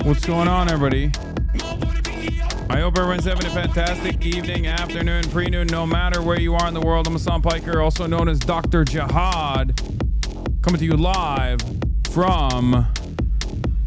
What's going on, everybody? I hope everyone's having a fantastic evening, afternoon, pre-noon, no matter where you are in the world. I'm Hassan Piker, also known as Dr. Jihad, coming to you live from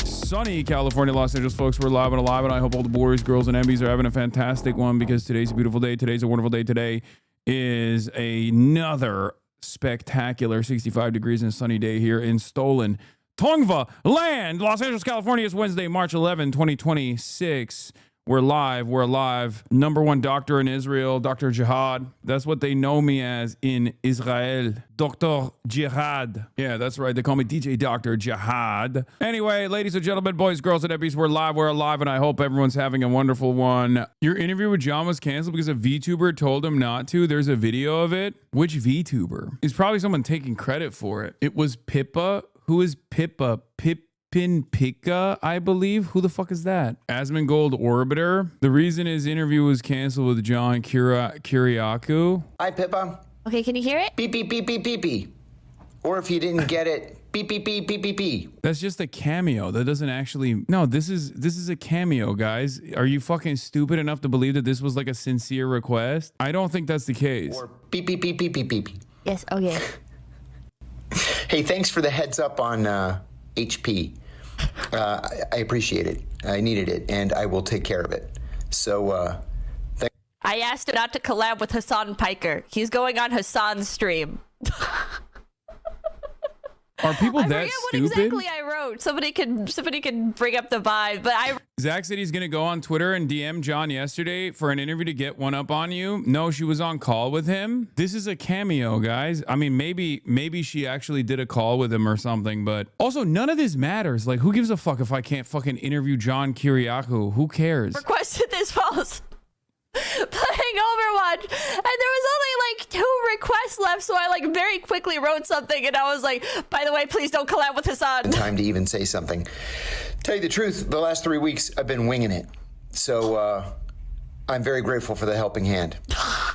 sunny California, Los Angeles, folks. We're live and alive, and I hope all the boys, girls, and MBs are having a fantastic one because today's a beautiful day. Today's a wonderful day. Today is another spectacular 65 degrees and sunny day here in stolen Tongva land, Los Angeles, California. It's Wednesday, March 11, 2026. We're live. We're alive. Number one doctor in Israel, Dr. Jihad. That's what they know me as in Israel. Dr. Jihad. Yeah, that's right. They call me DJ Dr. Jihad. Anyway, ladies and gentlemen, boys, girls, and ebbies, we're live. We're alive, and I hope everyone's having a wonderful one. Your interview with John was canceled because a VTuber told him not to. There's a video of it. Which VTuber? It's probably someone taking credit for it. It was Pippa. Who is Pippa? Pika, I believe. Who the fuck is that? Asmongold Orbiter. The reason his interview was canceled with John Kiriakou. Hi, Pippa. Okay, can you hear it? Beep, beep, beep, beep, beep, beep. Or if you didn't get it, beep, beep, beep, beep, beep, beep. That's just a cameo. That doesn't actually... No, this is a cameo, guys. Are you fucking stupid enough to believe that this was like a sincere request? I don't think that's the case. Or beep, beep, beep, beep, beep, beep. Yes, okay. Hey, thanks for the heads up on HP. I appreciate it. I needed it, and I will take care of it. So, I asked him not to collab with Hassan Piker. He's going on Hassan's stream. Are people that I forget stupid? what exactly I wrote. Somebody can bring up the vibe, but Zach said he's gonna go on Twitter and DM John yesterday for an interview to get one up on you. No, she was on call with him. This is a cameo, guys. I mean, maybe she actually did a call with him or something, but also none of this matters. Like, who gives a fuck if I can't fucking interview John Kiriakou? Who cares? requested this false. Playing Overwatch, and there was only like 2 requests left, so I like very quickly wrote something, and I was like, by the way, please don't collab with Hassan. time to even say something. Tell you the truth, the last 3 weeks I've been winging it. So, I'm very grateful for the helping hand.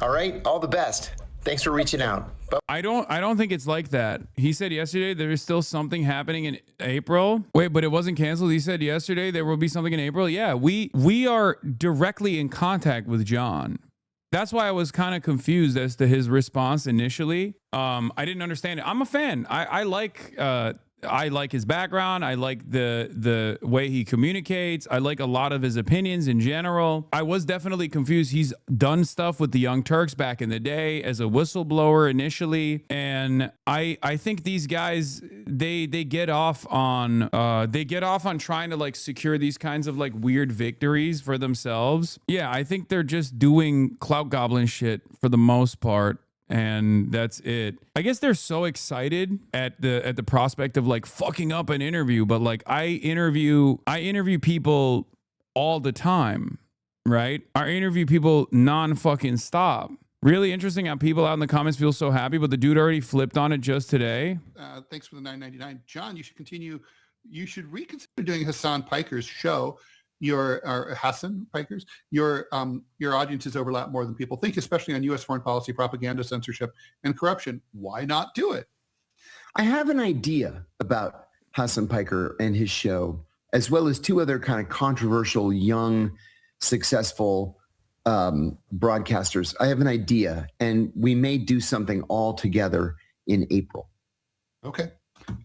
All right, all the best. Thanks for reaching out. Bye. I don't think it's like that. He said yesterday there is still something happening in April. Wait, but it wasn't canceled. He said yesterday there will be something in April. Yeah, we are directly in contact with John. That's why I was kind of confused as to his response initially. I didn't understand it. I'm a fan. I like his background. I like the way he communicates. I like a lot of his opinions in general. I was definitely confused. He's done stuff with the Young Turks back in the day as a whistleblower initially, and I think these guys they get off on trying to like secure these kinds of like weird victories for themselves. Yeah, I think they're just doing clout goblin shit for the most part. And that's it. I guess they're so excited at the prospect of like fucking up an interview, but like I interview people all the time, right? I interview people non-fucking stop. Really interesting how people out in the comments feel so happy, but the dude already flipped on it just today. Thanks for the $9.99, John. You should continue. You should reconsider doing Hassan Piker's show. Hassan Pikers, your audiences overlap more than people think, especially on U.S. foreign policy, propaganda, censorship, and corruption. Why not do it? I have an idea about Hassan Piker and his show, as well as 2 other kind of controversial, young, successful broadcasters. I have an idea, and we may do something all together in April. Okay.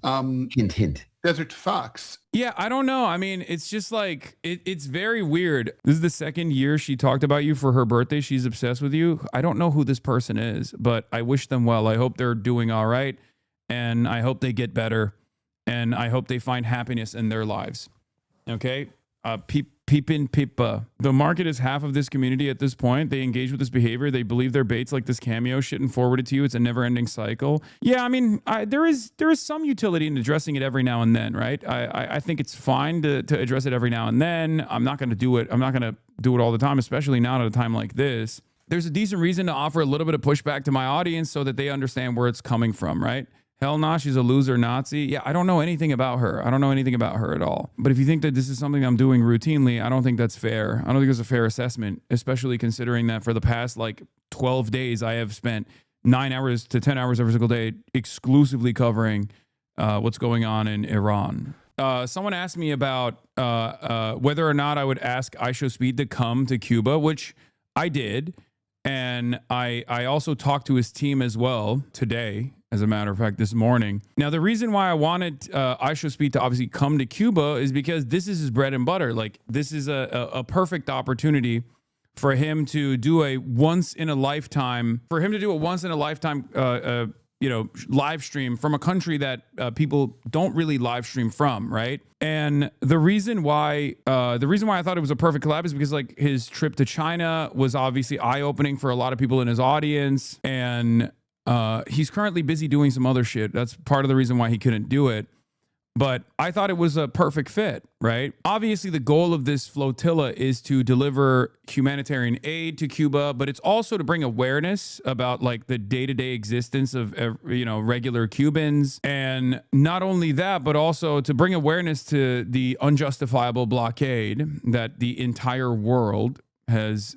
Hint, hint. Desert Fox. Yeah, I don't know. I mean, it's just like, it's very weird. This is the 2nd year she talked about you for her birthday. She's obsessed with you. I don't know who this person is, but I wish them well. I hope they're doing all right. And I hope they get better. And I hope they find happiness in their lives. Okay? Peepin' Pippa. The market is half of this community at this point. They engage with this behavior. They believe their baits like this cameo shit and forward it to you. It's a never-ending cycle. Yeah, I mean, there is some utility in addressing it every now and then, right? I think it's fine to address it every now and then. I'm not going to do it. I'm not going to do it all the time, especially not at a time like this. There's a decent reason to offer a little bit of pushback to my audience so that they understand where it's coming from, right? Hell nah, she's a loser Nazi. Yeah, I don't know anything about her. I don't know anything about her at all. But if you think that this is something I'm doing routinely, I don't think that's fair. I don't think it's a fair assessment, especially considering that for the past like 12 days, I have spent 9 hours to 10 hours every single day exclusively covering what's going on in Iran. someone asked me about whether or not I would ask ISHOWSPEED to come to Cuba, which I did. And I also talked to his team as well today, as a matter of fact, this morning. Now, the reason why I wanted ISHOWSPEED to obviously come to Cuba is because this is his bread and butter. Like, this is a perfect opportunity for him to do a once in a lifetime, live stream from a country that people don't really live stream from, right? And the reason why I thought it was a perfect collab is because like his trip to China was obviously eye-opening for a lot of people in his audience, and he's currently busy doing some other shit. That's part of the reason why he couldn't do it. But I thought it was a perfect fit, right? Obviously, the goal of this flotilla is to deliver humanitarian aid to Cuba, but it's also to bring awareness about like the day-to-day existence of, regular Cubans. And not only that, but also to bring awareness to the unjustifiable blockade that the entire world has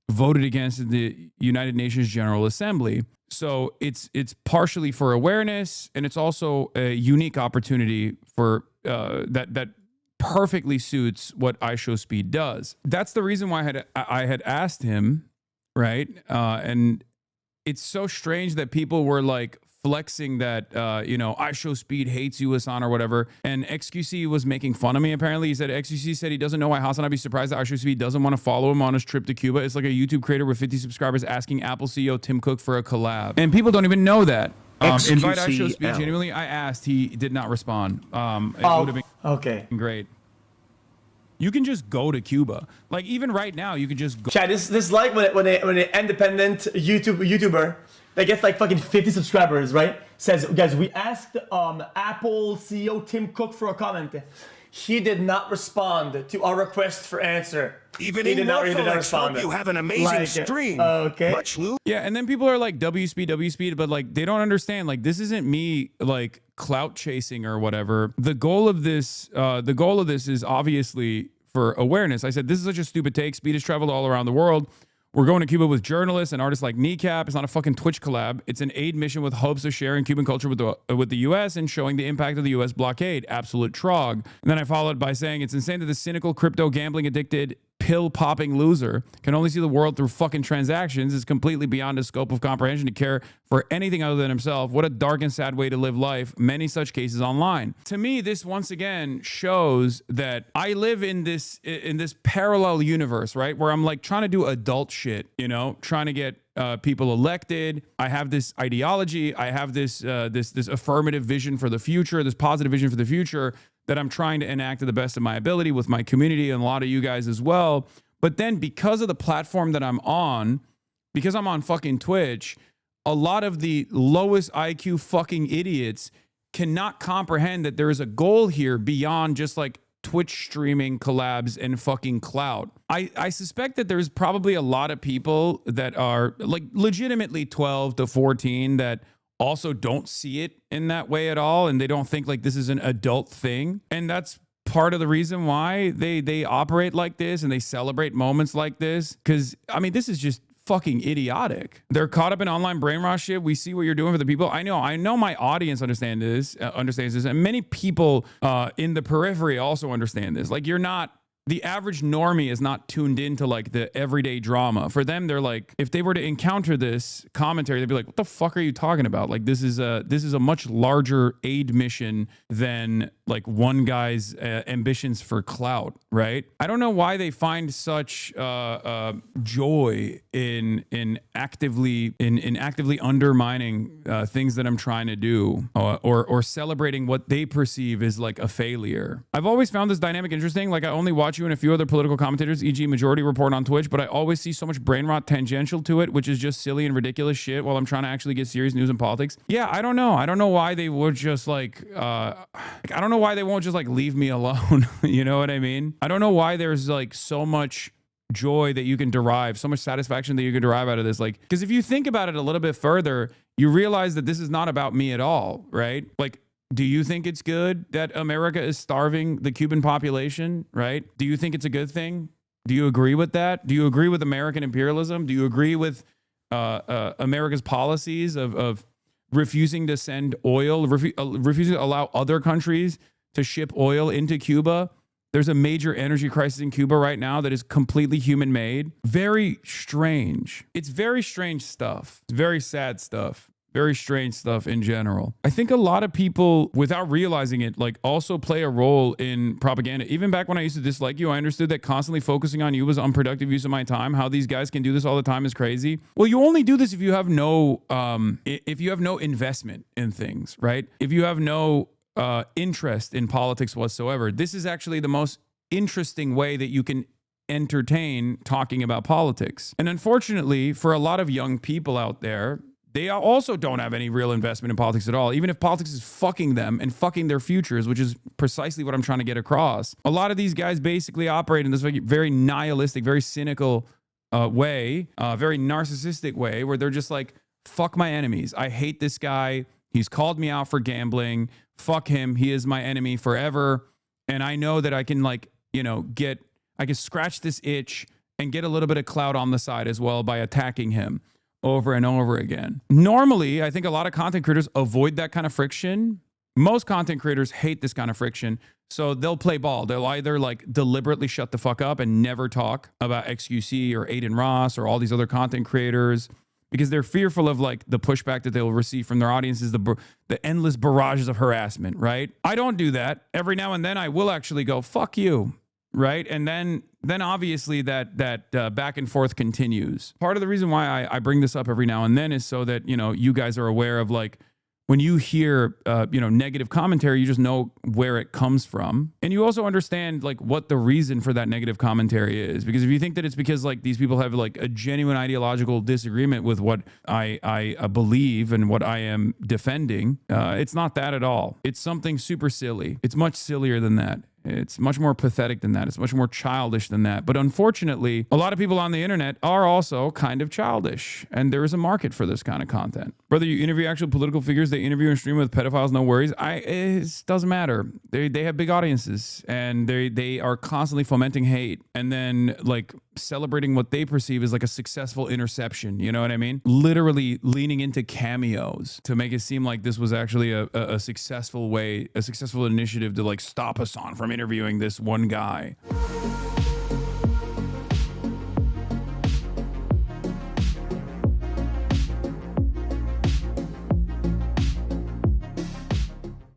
voted against in the United Nations General Assembly. So it's partially for awareness, and it's also a unique opportunity for that perfectly suits what ISHOWSPEED does. That's the reason why I had asked him, right? And it's so strange that people were like flexing that ISHOWSPEED hates you, Hasan, or whatever. And XQC was making fun of me. Apparently, he said XQC said he doesn't know why Hasan. I'd be surprised that ISHOWSPEED doesn't want to follow him on his trip to Cuba. It's like a YouTube creator with 50 subscribers asking Apple CEO Tim Cook for a collab, and people don't even know that. Invite ISHOWSPEED. Genuinely, I asked. He did not respond. It would have been great. You can just go to Cuba. Like even right now, you can just go. Chad, this is like when an independent YouTuber that gets like fucking 50 subscribers, right? Says, guys, we asked Apple CEO Tim Cook for a comment. He did not respond to our request for answer. He did not respond. You have an amazing stream. Okay. Much Lou. Yeah, and then people are like WSpeed, but like they don't understand. Like this isn't me like clout chasing or whatever. The goal of this is obviously for awareness. I said this is such a stupid take. Speed has traveled all around the world. We're going to Cuba with journalists and artists like Kneecap. It's not a fucking Twitch collab. It's an aid mission with hopes of sharing Cuban culture with the U.S. and showing the impact of the U.S. blockade. Absolute trog. And then I followed by saying it's insane that the cynical, crypto gambling addicted, pill-popping loser can only see the world through fucking transactions. Is completely beyond his scope of comprehension to care for anything other than himself. What a dark and sad way to live life. Many such cases online. To me, this once again shows that I live in this parallel universe, right? Where I'm like trying to do adult shit, trying to get people elected. I have this ideology. I have this affirmative vision for the future, this positive vision for the future that I'm trying to enact to the best of my ability with my community and a lot of you guys as well. But then because of the platform that I'm on, because I'm on fucking Twitch, a lot of the lowest IQ fucking idiots cannot comprehend that there is a goal here beyond just like Twitch streaming collabs and fucking clout. I suspect that there's probably a lot of people that are like legitimately 12 to 14 that also don't see it in that way at all, and they don't think like this is an adult thing. And that's part of the reason why they operate like this and they celebrate moments like this, because I mean this is just fucking idiotic. They're caught up in online brainwash shit. We see what you're doing for the people. I know my audience understands this, and many people in the periphery also understand this. Like the average normie is not tuned into like the everyday drama. For them, they're like, if they were to encounter this commentary, they'd be like, what the fuck are you talking about? Like this is a much larger aid mission than like one guy's ambitions for clout, right? I don't know why they find such joy in actively undermining things that I'm trying to do, or celebrating what they perceive as like a failure. I've always found this dynamic interesting. Like I only watch you and a few other political commentators, e.g. Majority Report on Twitch, but I always see so much brain rot tangential to it, which is just silly and ridiculous shit while I'm trying to actually get serious news and politics. Yeah, I don't know. I don't know why they would just like I don't know why they won't just like leave me alone. You know what I mean? I don't know why there's like so much joy that you can derive, so much satisfaction that you can derive out of this. Like, because if you think about it a little bit further, you realize that this is not about me at all, right? Like, do you think it's good that America is starving the Cuban population, right? Do you think it's a good thing? Do you agree with that? Do you agree with American imperialism? Do you agree with America's policies of refusing to send oil, refusing to allow other countries to ship oil into Cuba. There's a major energy crisis in Cuba right now that is completely human-made. Very strange. It's very strange stuff. It's very sad stuff. Very strange stuff in general. I think a lot of people, without realizing it, like also play a role in propaganda. Even back when I used to dislike you, I understood that constantly focusing on you was unproductive use of my time. How these guys can do this all the time is crazy. Well, you only do this if you have no investment in things, right? If you have no interest in politics whatsoever. This is actually the most interesting way that you can entertain talking about politics. And unfortunately, for a lot of young people out there, they also don't have any real investment in politics at all, even if politics is fucking them and fucking their futures, which is precisely what I'm trying to get across. A lot of these guys basically operate in this very nihilistic, very cynical way, very narcissistic way, where they're just like, fuck my enemies. I hate this guy. He's called me out for gambling. Fuck him. He is my enemy forever. And I know that I can, like, you know, I can scratch this itch and get a little bit of clout on the side as well by attacking him over and over again. Normally, I think a lot of content creators avoid that kind of friction. Most content creators hate this kind of friction. So they'll play ball. They'll either like deliberately shut the fuck up and never talk about XQC or Aiden Ross or all these other content creators because they're fearful of like the pushback that they'll receive from their audiences, the endless barrages of harassment, right? I don't do that. Every now and then I will actually go, fuck you, right? And then obviously that back and forth continues. Part of the reason why I bring this up every now and then is so that, you know, you guys are aware of like, when you hear, you know, negative commentary, you just know where it comes from. And you also understand like what the reason for that negative commentary is. Because if you think that it's because like these people have like a genuine ideological disagreement with what I believe and what I am defending, it's not that at all. It's something super silly. It's much sillier than that. It's much more pathetic than that. It's much more childish than that. But unfortunately, a lot of people on the internet are also kind of childish. And there is a market for this kind of content. Whether you interview actual political figures, they interview and stream with pedophiles, no worries. It doesn't matter. They have big audiences and they are constantly fomenting hate and then like celebrating what they perceive as like a successful interception. You know what I mean? Literally leaning into cameos to make it seem like this was actually a successful way, a successful initiative to like stop Hasan from interviewing this one guy.